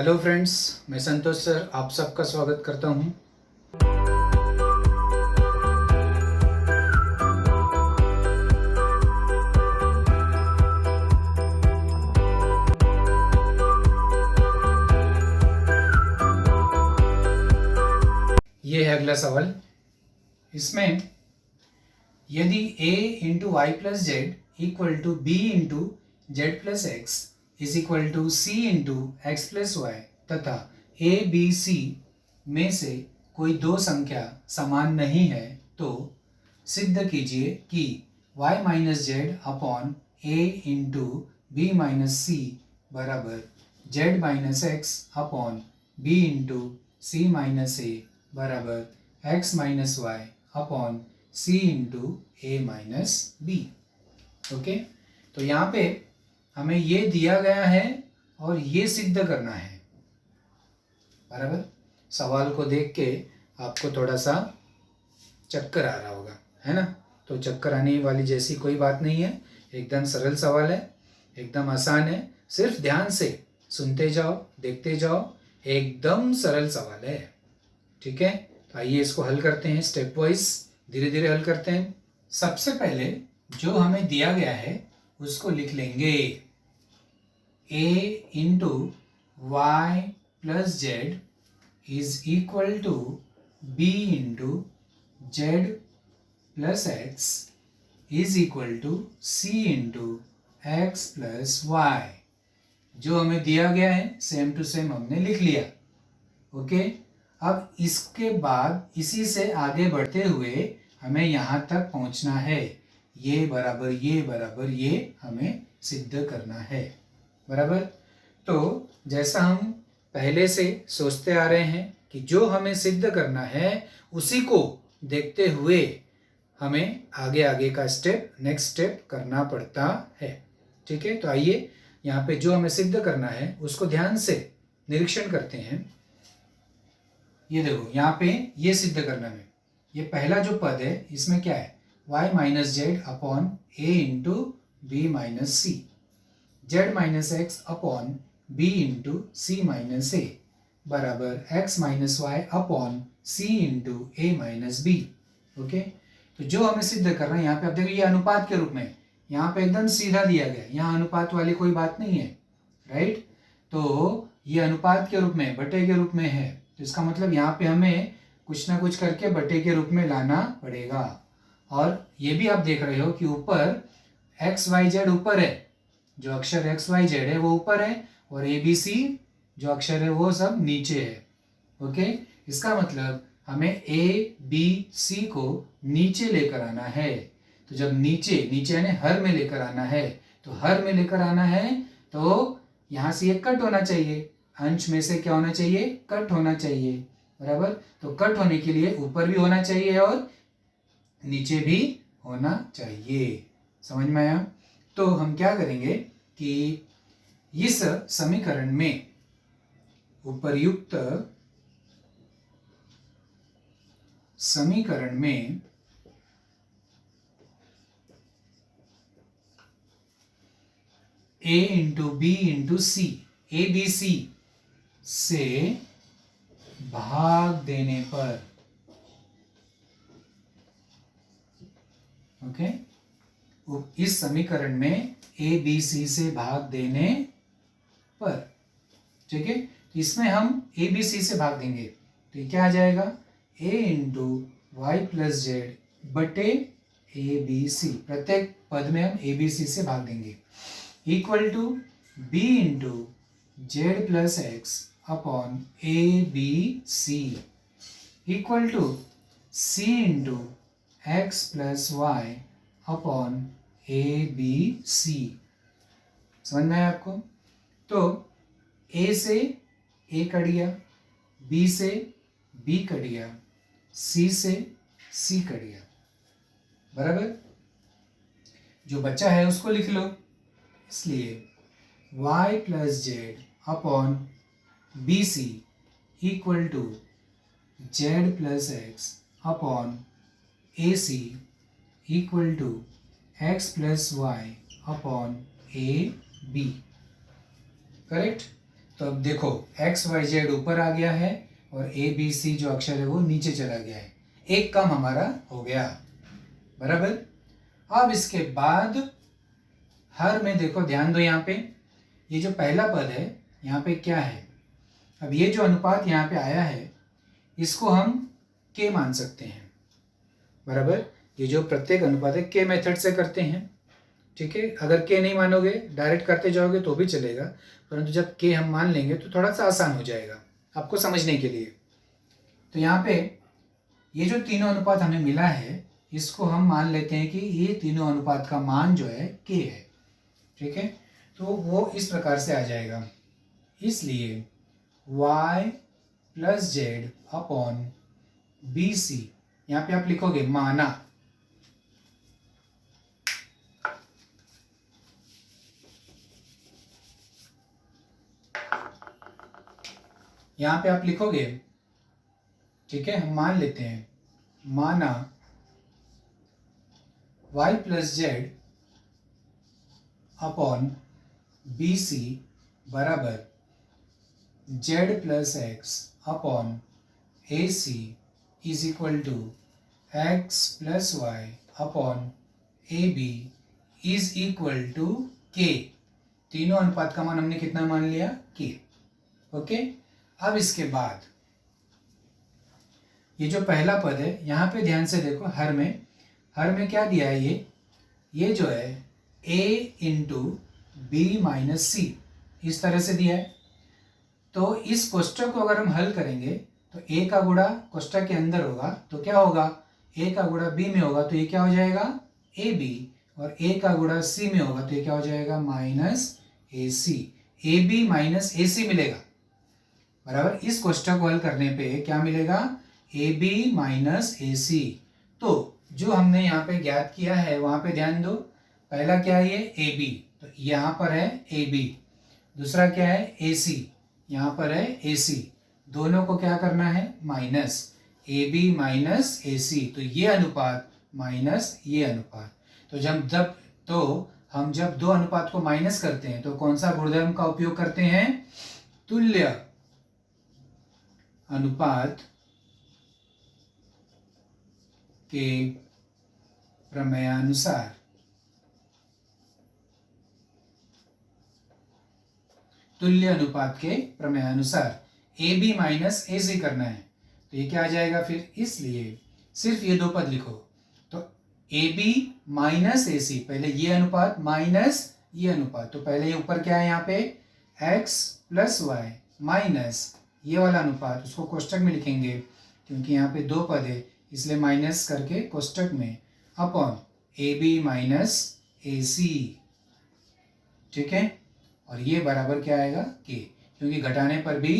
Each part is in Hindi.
हेलो फ्रेंड्स, मैं संतोष सर आप सबका स्वागत करता हूं। ये है अगला सवाल। इसमें यदि a into y plus z equal to b into z plus x is equal to c into x plus y तथा a b c में से कोई दो संख्या समान नहीं है तो सिद्ध कीजिए कि y minus z upon a into b minus c बराबर z minus x upon b into c minus a बराबर x minus y upon c into a minus b. Okay, तो यहाँ पे हमें ये दिया गया है और ये सिद्ध करना है। बराबर, सवाल को देख के आपको थोड़ा सा चक्कर आ रहा होगा, है ना? तो चक्कर आने वाली जैसी कोई बात नहीं है, एकदम सरल सवाल है, एकदम आसान है। सिर्फ ध्यान से सुनते जाओ, देखते जाओ, एकदम सरल सवाल है। ठीक है, तो आइए इसको हल करते हैं, स्टेप वाइज धीरे धीरे हल करते हैं। सबसे पहले जो हमें दिया गया है उसको लिख लेंगे a into y plus z is equal to b into z plus x is equal to c into x plus y. जो हमें दिया गया है सेम टू सेम हमने लिख लिया। ओके, अब इसके बाद इसी से आगे बढ़ते हुए हमें यहाँ तक पहुँचना है। ये बराबर ये हमें सिद्ध करना है। बराबर, तो जैसा हम पहले से सोचते आ रहे हैं कि जो हमें सिद्ध करना है उसी को देखते हुए हमें आगे आगे का स्टेप, नेक्स्ट स्टेप करना पड़ता है। ठीक है, तो आइए यहाँ पे जो हमें सिद्ध करना है उसको ध्यान से निरीक्षण करते हैं। ये देखो, यहाँ पे ये सिद्ध करना है। ये पहला जो पद है इसमें क्या है? y minus z upon a into b minus c, z minus x upon b into c minus a बराबर x minus y upon c into a minus b. Okay, तो जो हमें सिद्ध करना है यहाँ पे आप देखो, ये अनुपात के रूप में यहाँ पे एकदम सीधा दिया गया, यहाँ अनुपात वाली कोई बात नहीं है। राइट, तो ये अनुपात के रूप में, बटे के रूप में है, तो इसका मतलब यहाँ पे हमें कुछ ना कुछ करके बटे के रूप में लाना पड़ेगा। और ये भी आप देख रहे हो कि ऊपर एक्स वाई जेड ऊपर है, जो अक्षर एक्स वाई जेड है वो ऊपर है, और ए बी सी जो अक्षर है वो सब नीचे है। ओके, इसका मतलब हमें ए बी सी को नीचे लेकर आना है। तो जब नीचे यानी हर में लेकर आना है, तो हर में लेकर आना है तो यहाँ से ये कट होना चाहिए, अंश में से क्या होना चाहिए? कट होना चाहिए। बराबर, तो कट होने के लिए ऊपर भी होना चाहिए और नीचे भी होना चाहिए। समझ में आया? तो हम क्या करेंगे कि इस समीकरण में उपर्युक्त समीकरण में a into b into c, a b c से भाग देने पर, ओके, इस समीकरण में ए बी सी से भाग देने पर, ठीक है, इसमें हम ए बी सी से भाग देंगे तो ये क्या आ जाएगा? a into y plus z बटे ए बी सी, प्रत्येक पद में हम ए बी सी से भाग देंगे, equal to b into z plus x upon a b c equal to c into x plus y upon a b c. समझ में आया आपको? तो a से a कट गया, b से b कट गया, c से c कट गया। बराबर, जो बचा है उसको लिख लो। इसलिए y plus z upon b c equal to z plus x upon a c equal to x plus y upon a b. Correct? तो अब देखो एक्स वाई जेड ऊपर आ गया है और ए बी सी जो अक्षर है वो नीचे चला गया है, एक काम हमारा हो गया, बराबर। अब इसके बाद हर में देखो, ध्यान दो यहाँ पे, ये जो पहला पद है यहाँ पे क्या है, अब ये जो अनुपात यहाँ पे आया है इसको हम के मान सकते हैं, बराबर। ये जो प्रत्येक अनुपात है के मेथड से करते हैं, ठीक है। अगर के नहीं मानोगे, डायरेक्ट करते जाओगे तो भी चलेगा, परंतु जब के हम मान लेंगे तो थोड़ा सा आसान हो जाएगा आपको समझने के लिए। तो यहाँ पे ये जो तीनों अनुपात हमें मिला है इसको हम मान लेते हैं कि ये तीनों अनुपात का मान जो है के है, ठीक है। तो वो इस प्रकार से आ जाएगा, इसलिए y plus z upon b c, यहाँ पे आप लिखोगे माना, यहाँ पे आप लिखोगे, ठीक है, हम मान लेते हैं, माना y plus z upon b c बराबर z plus x upon a c is equal to x plus y upon a b is equal to k. तीनों अनुपात का मान हमने कितना मान लिया, के, ओके। अब इसके बाद ये जो पहला पद है यहाँ पे ध्यान से देखो, हर में क्या दिया है, ये जो है a इंटू बी माइनस सी, इस तरह से दिया है। तो इस कोष्टक को अगर हम हल करेंगे तो a का गुणा कोष्टक के अंदर होगा तो क्या होगा, a का गुणा b में होगा तो ये क्या हो जाएगा ab, और a का गुणा c में होगा तो ये क्या हो जाएगा minus ac, ab minus ac मिलेगा, बराबर। इस कोष्टक को हल करने पे क्या मिलेगा, ab माइनस ac। तो जो हमने यहाँ पे ज्ञात किया है वहां पे ध्यान दो, पहला क्या है ये ab, तो यहाँ पर है ab, दूसरा क्या है ac, यहाँ पर है ac, दोनों को क्या करना है माइनस, ab माइनस ac, तो ये अनुपात माइनस ये अनुपात। तो हम जब दो अनुपात को माइनस करते हैं तो कौन सा गुणधर्म का उपयोग करते हैं, तुल्य अनुपात के प्रमेयानुसार, तुल्य अनुपात के प्रमेयानुसार ए बी माइनस ए सी करना है, तो ये क्या आ जाएगा फिर, इसलिए सिर्फ ये दो पद लिखो, तो ए बी माइनस ए सी, पहले ये अनुपात माइनस ये अनुपात, तो पहले ये ऊपर क्या है यहाँ पे x प्लस वाई माइनस ये वाला अनुपात, उसको कोष्टक में लिखेंगे क्योंकि यहाँ पे दो पद है इसलिए माइनस करके कोष्टक में, अपॉन ए बी माइनस ए सी, ठीक है। और ये बराबर क्या आएगा के, क्योंकि घटाने पर भी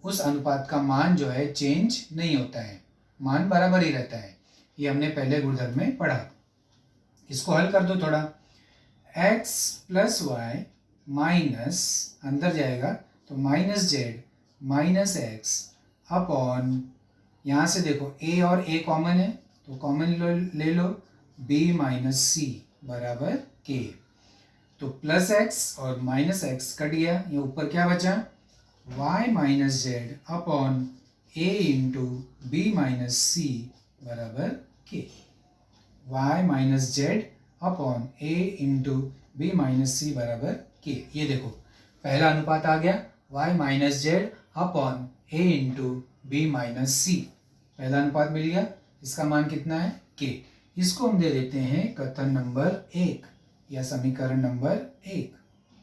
उस अनुपात का मान जो है चेंज नहीं होता है, मान बराबर ही रहता है, ये हमने पहले गुणधर्म में पढ़ा। इसको हल कर दो थोड़ा, x प्लस वाई माइनस अंदर जाएगा तो minus z minus x upon, यहाँ से देखो a और a कॉमन है तो कॉमन ले लो, b माइनस सी बराबर k, तो प्लस x और माइनस x कट गया, ये ऊपर क्या बचा y minus z upon a into b minus c बराबर k, y minus z upon a into b minus c बराबर k। ये देखो पहला अनुपात आ गया y minus z upon a into b minus c, पहला अनुपात मिल गया, इसका मान कितना है k। इसको हम दे देते हैं कथन नंबर 1 या समीकरण नंबर 1,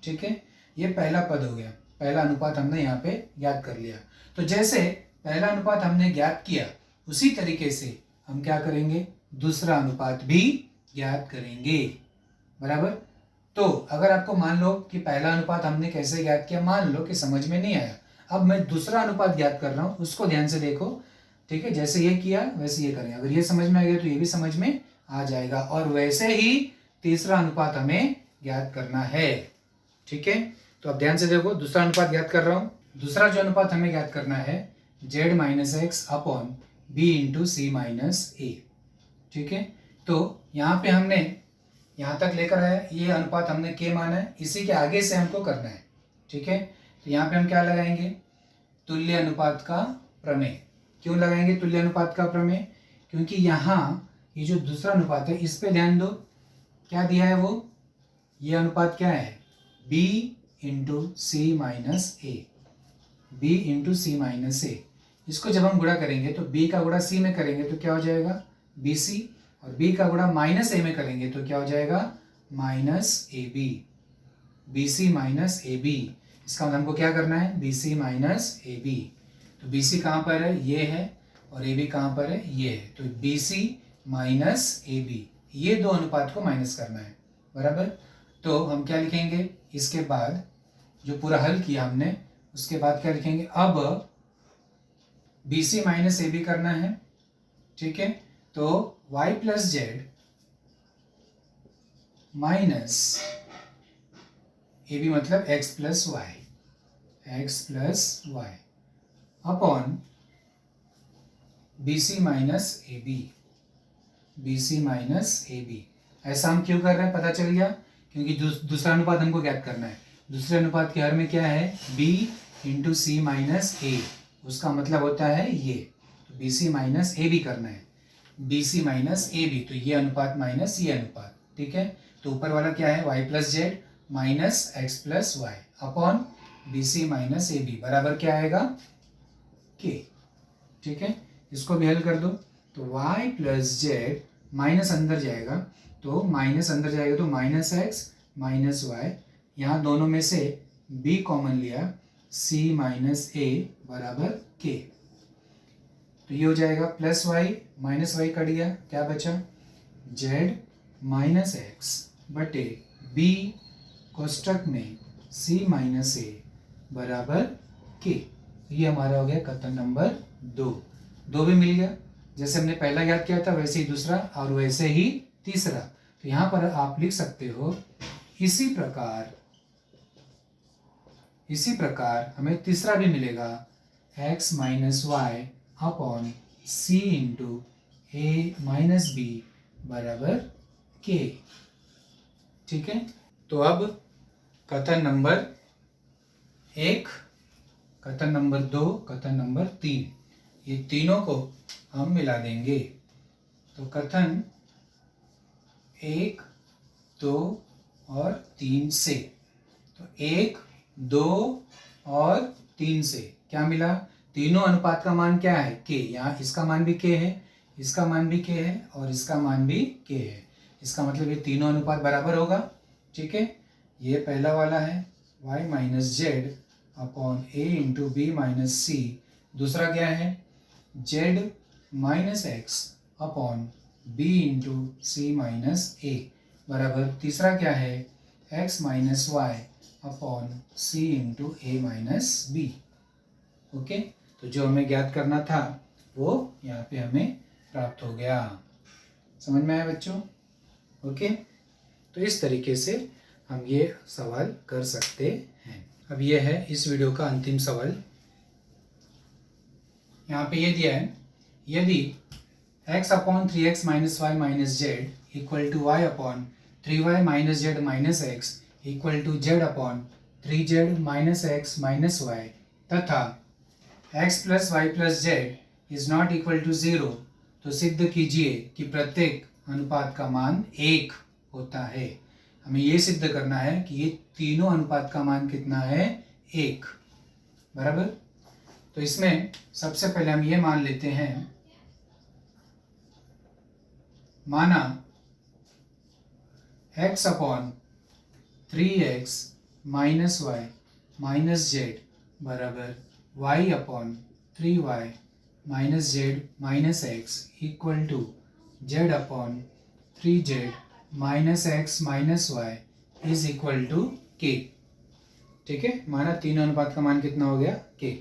ठीक है। ये पहला पद हो गया, पहला अनुपात हमने यहाँ पे ज्ञात कर लिया। तो जैसे पहला अनुपात हमने ज्ञात किया उसी तरीके से हम क्या करेंगे, दूसरा अनुपात भी ज्ञात करेंगे, बराबर। तो अगर आपको मान लो कि पहला अनुपात हमने कैसे ज्ञात किया, मान लो कि समझ में नहीं आया, अब मैं दूसरा अनुपात ज्ञात कर रहा हूँ, उसको ध्यान से देखो, ठीक है। जैसे ये किया वैसे ये करें, अगर ये समझ में आ गया तो ये भी समझ में आ जाएगा, और वैसे ही तीसरा अनुपात हमें ज्ञात करना है, ठीक है। तो अब ध्यान से देखो, दूसरा अनुपात ज्ञात कर रहा हूँ, दूसरा जो अनुपात हमें ज्ञात करना है z minus x upon b into c minus a, ठीक है। तो यहाँ पे हमने यहाँ तक लेकर आया, ये अनुपात हमने के माना है, इसी के आगे से हमको करना है, ठीक है। तो यहाँ पे हम क्या लगाएंगे, तुल्य अनुपात का प्रमेय। क्यों लगाएंगे तुल्य अनुपात का प्रमेय, क्योंकि यहाँ ये जो दूसरा अनुपात है इस पे ध्यान दो, क्या दिया है वो, ये अनुपात क्या है, b इंटू सी माइनस ए, b इंटू सी माइनस ए। इसको जब हम गुणा करेंगे तो b का गुणा c में करेंगे तो क्या हो जाएगा, bc, और b का गुणा माइनस a में करेंगे तो क्या हो जाएगा, minus ab, bc minus ab। इसका मतलब हमको क्या करना है, bc माइनस ab। तो bc कहाँ पर है, ये है, और ab कहाँ पर है, ये है। तो bc माइनस ab, ये दो अनुपात को माइनस करना है, बराबर। तो हम क्या लिखेंगे, इसके बाद जो पूरा हल किया हमने उसके बाद क्या लिखेंगे, अब bc माइनस ab करना है, ठीक है। तो y plus z minus ab मतलब x plus y upon bc minus ab। ऐसा हम क्यों कर रहे हैं पता चल गया, क्योंकि दूसरा अनुपात हमको ज्ञात करना है। दूसरे अनुपात के हर में क्या है, b into c minus a, उसका मतलब होता है ये, तो b c minus a b करना है, b c minus a b, तो ये अनुपात माइनस ये अनुपात, ठीक है। तो ऊपर वाला क्या है, y plus z minus x plus y upon b c minus a b बराबर क्या आएगा, k, ठीक है। इसको भी हल कर दो, तो y प्लस जेड माइनस अंदर जाएगा, तो माइनस अंदर जाएगा तो माइनस एक्स माइनस वाई, यहाँ दोनों में से b कॉमन लिया, c माइनस ए बराबर k। तो ये हो जाएगा plus y minus y cut गया, क्या बचा, z माइनस एक्स बटे b कोष्टक में c माइनस ए बराबर k। ये हमारा हो गया कथन नंबर 2। 2 भी मिल गया, जैसे हमने पहला याद किया था वैसे ही दूसरा और वैसे ही तीसरा। तो यहाँ पर आप लिख सकते हो, इसी प्रकार हमें तीसरा भी मिलेगा, x minus y upon c into a minus B बराबर k, ठीक है। तो अब कथन नंबर 1, कथन नंबर 2, कथन नंबर 3, ये तीनों को हम मिला देंगे। तो कथन 1, 2 और 3 से, तो 1, 2 और 3 से क्या मिला, तीनों अनुपात का मान क्या है, k। यहाँ इसका मान भी k है, इसका मान भी k है और इसका मान भी k है। इसका मतलब ये तीनों अनुपात बराबर होगा, ठीक है। ये पहला वाला है y minus z upon a into b minus c, दूसरा क्या है z minus x upon b into c minus a बराबर, तीसरा क्या है x minus y upon c into a minus b. Okay, तो जो हमें ज्ञात करना था वो यहाँ पे हमें प्राप्त हो गया। समझ में आया बच्चों? ओके, तो इस तरीके से हम ये सवाल कर सकते हैं। अब ये है इस वीडियो का अंतिम सवाल। यहाँ पे ये दिया है, यदि x upon 3x minus y minus z equal to y upon 3y minus z minus x equal to z upon 3z minus x minus y तथा x plus y plus z is not equal to 0, तो सिद्ध कीजिए कि प्रत्येक अनुपात का मान 1 होता है। हमें ये सिद्ध करना है कि ये तीनों अनुपात का मान कितना है, 1, बराबर। तो इसमें सबसे पहले हम ये मान लेते हैं, माना x upon 3x minus y minus z बराबर y upon 3y minus z minus x equal to z upon 3z minus x minus y is equal to k, ठीक है। माना तीनों अनुपात का मान कितना हो गया, k।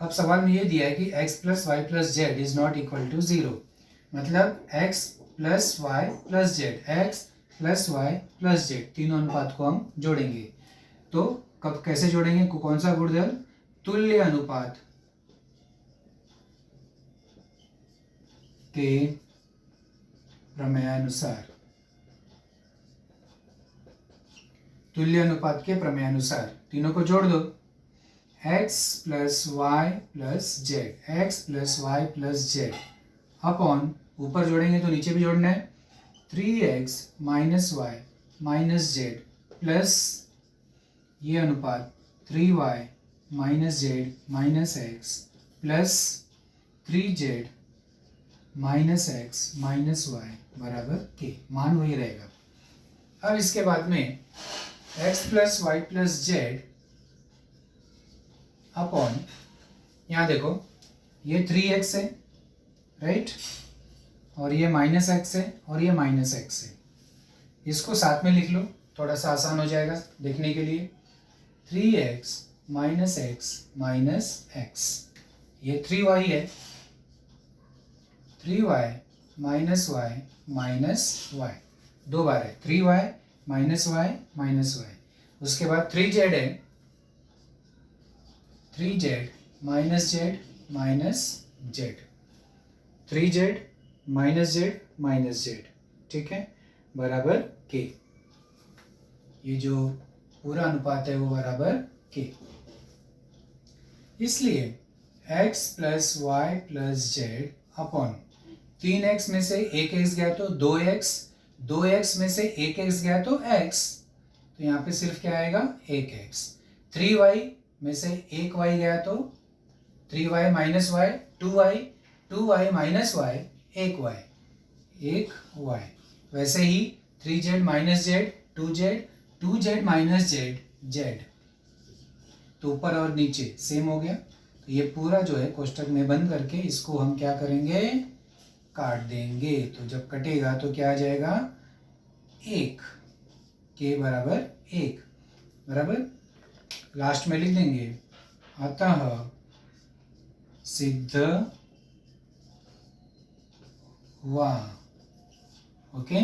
अब सवाल में ये दिया है कि x plus y plus z is not equal to 0, मतलब x plus y plus z, x plus y plus z, तीनों अनुपात को हम जोड़ेंगे। तो कब कैसे जोड़ेंगे, कौन सा गुणधर्म, तुल्य अनुपात के प्रमेयानुसार, तुल्य अनुपात के प्रमेयानुसार तीनों को जोड़ दो। X plus y plus z, x plus y plus z upon, ऊपर जोड़ेंगे तो नीचे भी जोड़ना है, 3x minus y minus z plus ये अनुपात 3y minus z minus x plus 3z minus x minus y बराबर के, मान वही रहेगा। अब इसके बाद में x plus y plus z upon, यहाँ देखो ये 3x है राइट, और ये माइनस एक्स है और ये माइनस एक्स है, इसको साथ में लिख लो, थोड़ा सा आसान हो जाएगा देखने के लिए। 3x minus x minus x, ये 3y है, 3y minus y minus Y, दो बार है, 3y minus y minus Y. उसके बाद 3z है, 3z minus z minus Z, 3z minus z minus Z, ठीक है, बराबर के। ये जो पूरा अनुपात है वो बराबर के। इसलिए x plus y plus z upon 3x में से एक x गया तो 2x, 2x में से एक x गया तो x, तो यहाँ पे सिर्फ क्या आएगा 1x, 3y में से एक y गया तो 3y minus Y 2y, 2y minus Y 1y, 1y। वैसे ही 3z minus z 2z, 2z minus z z, तो ऊपर और नीचे सेम हो गया। तो ये पूरा जो है कोष्टक में बंद करके इसको हम क्या करेंगे, काट देंगे। तो जब कटेगा तो क्या आ जाएगा, 1 के बराबर 1 बराबर, लास्ट में लिख देंगे अतः सिद्ध हुआ। ओके,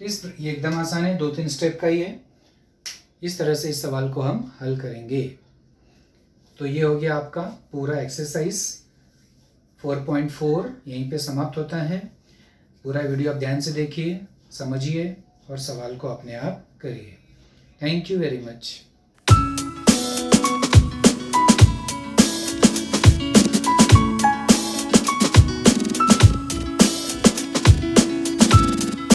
तो ये एकदम आसान है, 2-3 स्टेप का ही है। इस तरह से इस सवाल को हम हल करेंगे। तो ये हो गया आपका पूरा एक्सरसाइज 4.4, यहीं पे समाप्त होता है। पूरा वीडियो आप ध्यान से देखिए, समझिए और सवाल को अपने आप करिए। Thank you very much.